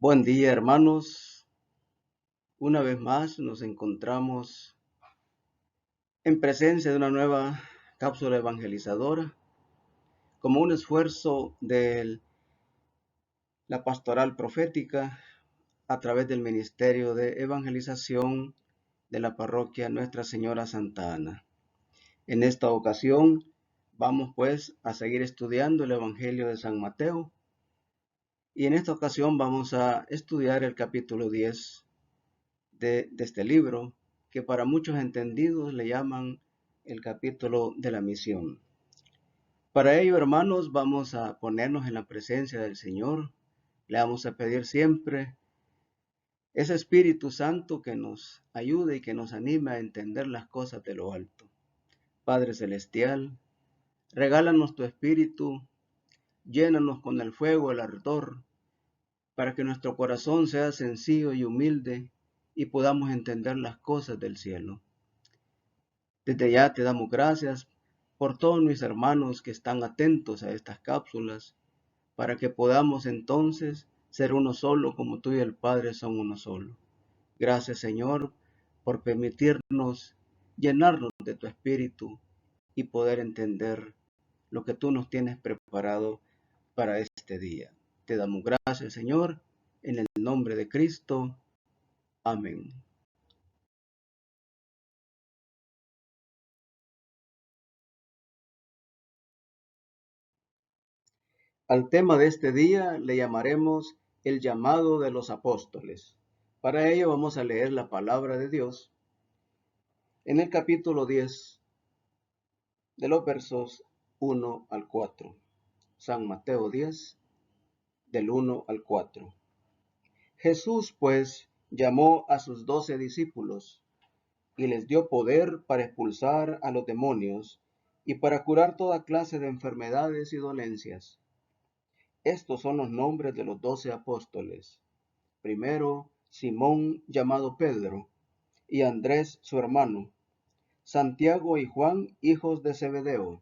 Buen día, hermanos. Una vez más nos encontramos en presencia de una nueva cápsula evangelizadora como un esfuerzo de la pastoral profética a través del ministerio de evangelización de la parroquia Nuestra Señora Santa Ana. En esta ocasión vamos pues a seguir estudiando el Evangelio de San Mateo y en esta ocasión vamos a estudiar el capítulo 10 de este libro, que para muchos entendidos le llaman el capítulo de la misión. Para ello, hermanos, vamos a ponernos en la presencia del Señor. Le vamos a pedir siempre ese Espíritu Santo que nos ayude y que nos anime a entender las cosas de lo alto. Padre Celestial, regálanos tu Espíritu, llénanos con el fuego, el ardor, para que nuestro corazón sea sencillo y humilde y podamos entender las cosas del cielo. Desde ya te damos gracias por todos mis hermanos que están atentos a estas cápsulas, para que podamos entonces ser uno solo como tú y el Padre son uno solo. Gracias, Señor, por permitirnos llenarnos de tu Espíritu y poder entender lo que tú nos tienes preparado para este día. Te damos gracias, Señor, en el nombre de Cristo. Amén. Al tema de este día le llamaremos el llamado de los apóstoles. Para ello vamos a leer la palabra de Dios en el capítulo 10 de los versos 1 al 4. San Mateo 10, del 1 al 4. Jesús pues llamó a sus 12 discípulos y les dio poder para expulsar a los demonios y para curar toda clase de enfermedades y dolencias. Estos son los nombres de los 12 apóstoles. Primero, Simón llamado Pedro, y Andrés su hermano, Santiago y Juan hijos de Zebedeo,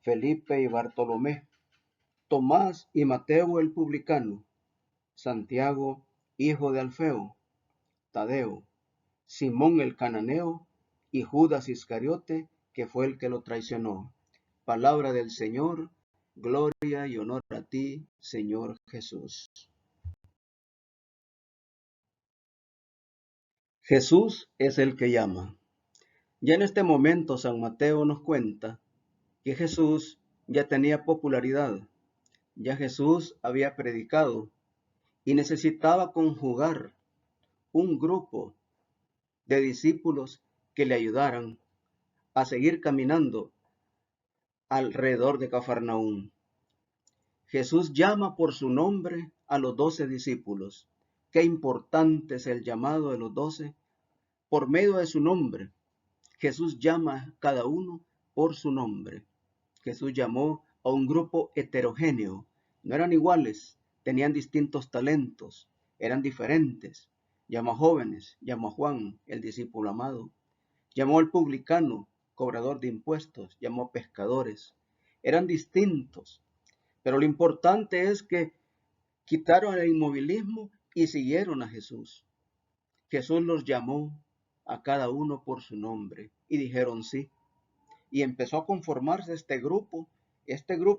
Felipe y Bartolomé, Tomás y Mateo el publicano, Santiago hijo de Alfeo, Tadeo, Simón el cananeo y Judas Iscariote, que fue el que lo traicionó. Palabra del Señor, gloria y honor a ti, Señor Jesús. Jesús es el que llama. Ya en este momento San Mateo nos cuenta que Jesús ya tenía popularidad, ya Jesús había predicado y necesitaba conjugar un grupo de discípulos que le ayudaran a seguir caminando alrededor de Cafarnaúm. Jesús llama por su nombre a los 12 discípulos. Qué importante es el llamado de los 12 por medio de su nombre. Jesús llama a cada uno por su nombre. Jesús llamó a un grupo heterogéneo. No eran iguales, tenían distintos talentos, eran diferentes. Llamó a jóvenes, llamó a Juan, el discípulo amado. Llamó al publicano, cobrador de impuestos, llamó a pescadores. Eran distintos, pero lo importante es que quitaron el inmovilismo y siguieron a Jesús. Jesús los llamó a cada uno por su nombre y dijeron sí. Y empezó a conformarse este grupo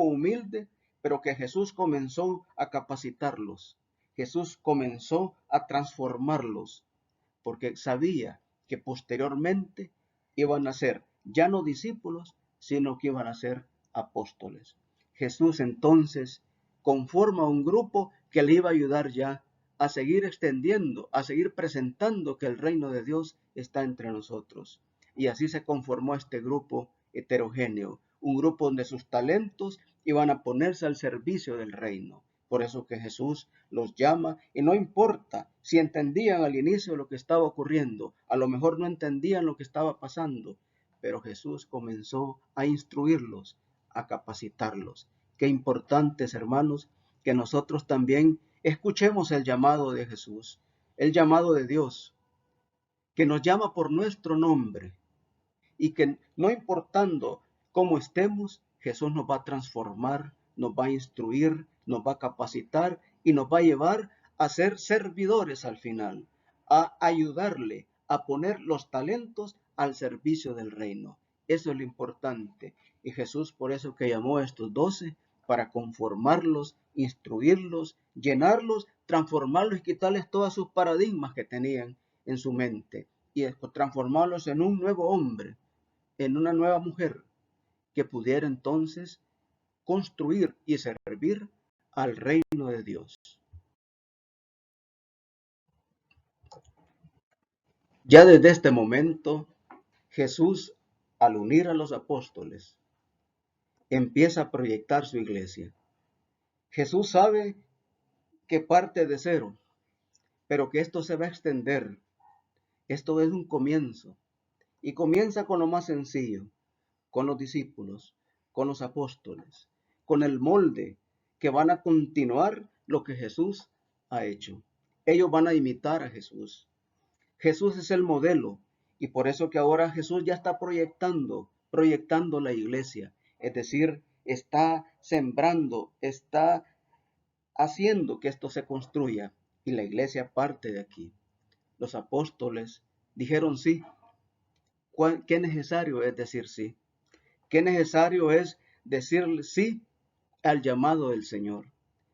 humilde, pero que Jesús comenzó a capacitarlos. Jesús comenzó a transformarlos, porque sabía que posteriormente iban a ser ya no discípulos, sino que iban a ser apóstoles. Jesús entonces conforma un grupo que le iba a ayudar ya a seguir extendiendo, a seguir presentando que el reino de Dios está entre nosotros. Y así se conformó este grupo heterogéneo, un grupo donde sus talentos iban a ponerse al servicio del reino. Por eso que Jesús los llama y no importa si entendían al inicio lo que estaba ocurriendo, a lo mejor no entendían lo que estaba pasando, pero Jesús comenzó a instruirlos, a capacitarlos. Qué importantes, hermanos, que nosotros también escuchemos el llamado de Jesús, el llamado de Dios, que nos llama por nuestro nombre y que no importando cómo estemos, Jesús nos va a transformar, nos va a instruir, nos va a capacitar y nos va a llevar a ser servidores al final, a ayudarle, a poner los talentos al servicio del reino. Eso es lo importante. Y Jesús por eso que llamó a estos 12 para conformarlos, instruirlos, llenarlos, transformarlos y quitarles todos sus paradigmas que tenían en su mente y transformarlos en un nuevo hombre, en una nueva mujer que pudiera entonces construir y servir al reino de Dios. Ya desde este momento, Jesús, al unir a los apóstoles, empieza a proyectar su iglesia. Jesús sabe que parte de cero, pero que esto se va a extender. Esto es un comienzo. Y comienza con lo más sencillo, con los discípulos, con los apóstoles, con el molde que van a continuar lo que Jesús ha hecho. Ellos van a imitar a Jesús. Jesús es el modelo y por eso que ahora Jesús ya está proyectando la iglesia. Es decir, está sembrando, está haciendo que esto se construya y la iglesia parte de aquí. Los apóstoles dijeron sí. ¿Qué necesario es decir sí? ¿Qué necesario es decir sí al llamado del Señor?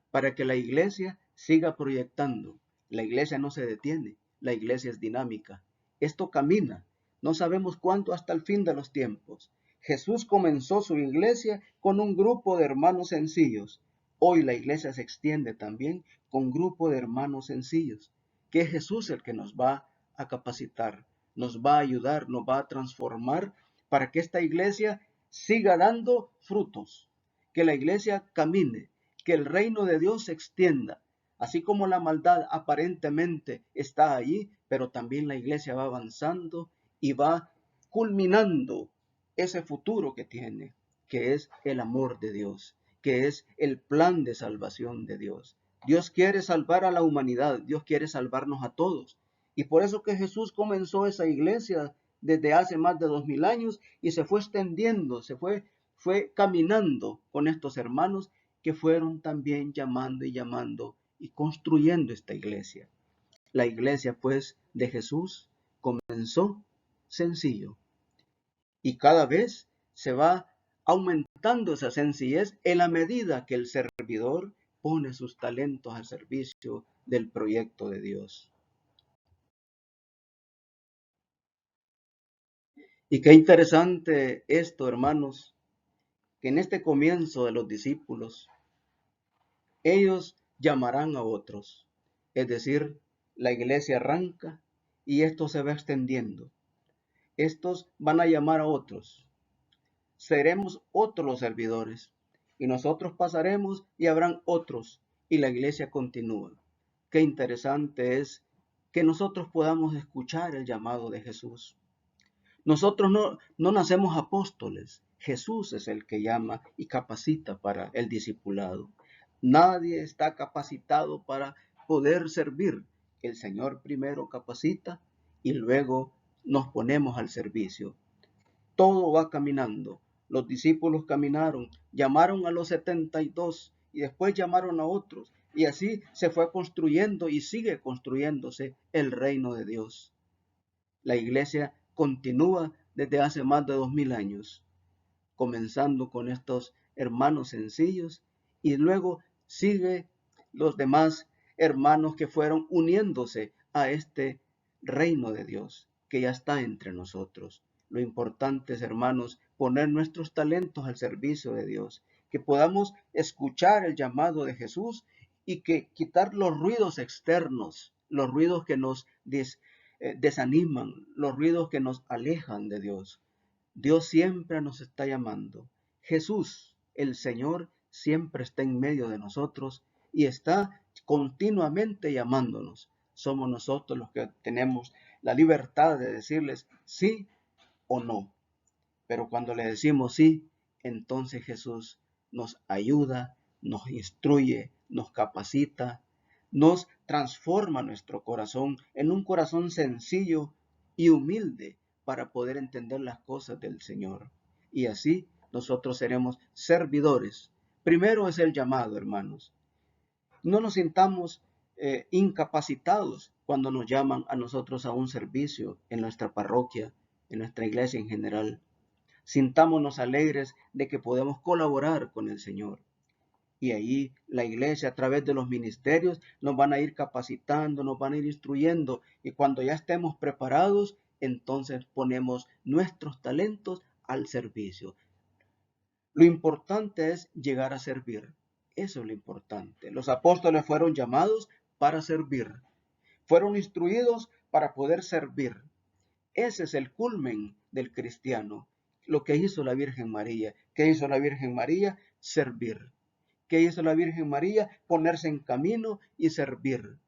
Para que la iglesia siga proyectando. La iglesia no se detiene, la iglesia es dinámica. Esto camina. No sabemos cuánto hasta el fin de los tiempos. Jesús comenzó su iglesia con un grupo de hermanos sencillos. Hoy la iglesia se extiende también con un grupo de hermanos sencillos, que es Jesús el que nos va a capacitar, nos va a ayudar, nos va a transformar para que esta iglesia siga dando frutos, que la iglesia camine, que el reino de Dios se extienda. Así como la maldad aparentemente está allí, pero también la iglesia va avanzando y va culminando ese futuro que tiene, que es el amor de Dios, que es el plan de salvación de Dios. Dios quiere salvar a la humanidad, Dios quiere salvarnos a todos. Y por eso que Jesús comenzó esa iglesia desde hace más de 2000 años y se fue extendiendo, fue caminando con estos hermanos que fueron también llamando y construyendo esta iglesia. La iglesia, pues, de Jesús comenzó sencillo y cada vez se va aumentando esa sencillez en la medida que el servidor pone sus talentos al servicio del proyecto de Dios. Y qué interesante esto, hermanos, que en este comienzo de los discípulos, ellos llamarán a otros. Es decir, la iglesia arranca y esto se va extendiendo. Estos van a llamar a otros. Seremos otros los servidores y nosotros pasaremos y habrán otros y la iglesia continúa. Qué interesante es que nosotros podamos escuchar el llamado de Jesús. Nosotros no nacemos apóstoles. Jesús es el que llama y capacita para el discipulado. Nadie está capacitado para poder servir. El Señor primero capacita y luego nos ponemos al servicio. Todo va caminando. Los discípulos caminaron, llamaron a los 72 y después llamaron a otros. Y así se fue construyendo y sigue construyéndose el reino de Dios. La iglesia continúa desde hace más de 2000 años, comenzando con estos hermanos sencillos y luego sigue los demás hermanos que fueron uniéndose a este reino de Dios que ya está entre nosotros. Lo importante es, hermanos, poner nuestros talentos al servicio de Dios, que podamos escuchar el llamado de Jesús y que quitar los ruidos externos, los ruidos que nos desaniman, los ruidos que nos alejan de Dios. Dios siempre nos está llamando. Jesús, el Señor, siempre está en medio de nosotros y está continuamente llamándonos. Somos nosotros los que tenemos la libertad de decirles sí o no. Pero cuando le decimos sí, entonces Jesús nos ayuda, nos instruye, nos capacita, nos transforma nuestro corazón en un corazón sencillo y humilde para poder entender las cosas del Señor. Y así nosotros seremos servidores. Primero es el llamado, hermanos. No nos sintamos incapacitados cuando nos llaman a nosotros a un servicio en nuestra parroquia, en nuestra iglesia en general. Sintámonos alegres de que podemos colaborar con el Señor. Y ahí la iglesia a través de los ministerios nos van a ir capacitando, nos van a ir instruyendo. Y cuando ya estemos preparados, entonces ponemos nuestros talentos al servicio. Lo importante es llegar a servir. Eso es lo importante. Los apóstoles fueron llamados para servir. Fueron instruidos para poder servir. Ese es el culmen del cristiano. Lo que hizo la Virgen María. ¿Qué hizo la Virgen María? Servir. ¿Qué hizo la Virgen María? Ponerse en camino y servir.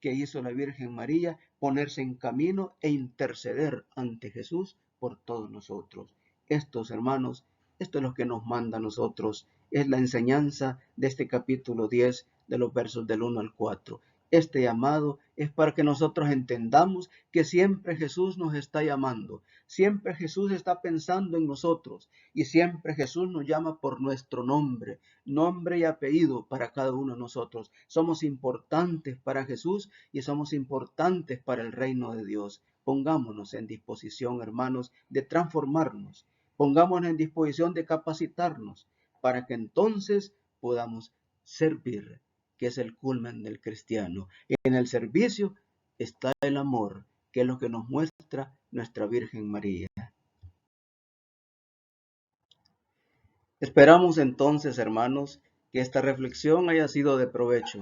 ¿Qué hizo la Virgen María? Ponerse en camino e interceder ante Jesús por todos nosotros. Estos hermanos, esto es lo que nos manda a nosotros. Es la enseñanza de este capítulo 10 de los versos del 1 al 4. Este llamado es para que nosotros entendamos que siempre Jesús nos está llamando, siempre Jesús está pensando en nosotros y siempre Jesús nos llama por nuestro nombre, nombre y apellido para cada uno de nosotros. Somos importantes para Jesús y somos importantes para el reino de Dios. Pongámonos en disposición, hermanos, de transformarnos. Pongámonos en disposición de capacitarnos para que entonces podamos servir, que es el culmen del cristiano. En el servicio está el amor, que es lo que nos muestra nuestra Virgen María. Esperamos entonces, hermanos, que esta reflexión haya sido de provecho.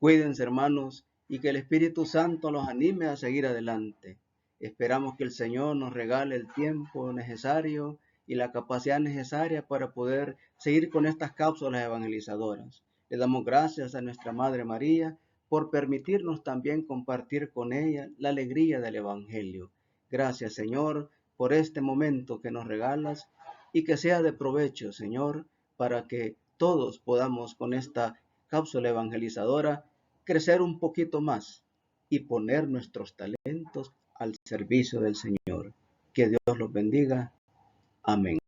Cuídense, hermanos, y que el Espíritu Santo los anime a seguir adelante. Esperamos que el Señor nos regale el tiempo necesario y la capacidad necesaria para poder seguir con estas cápsulas evangelizadoras. Le damos gracias a nuestra Madre María por permitirnos también compartir con ella la alegría del Evangelio. Gracias, Señor, por este momento que nos regalas y que sea de provecho, Señor, para que todos podamos con esta cápsula evangelizadora crecer un poquito más y poner nuestros talentos al servicio del Señor. Que Dios los bendiga. Amén.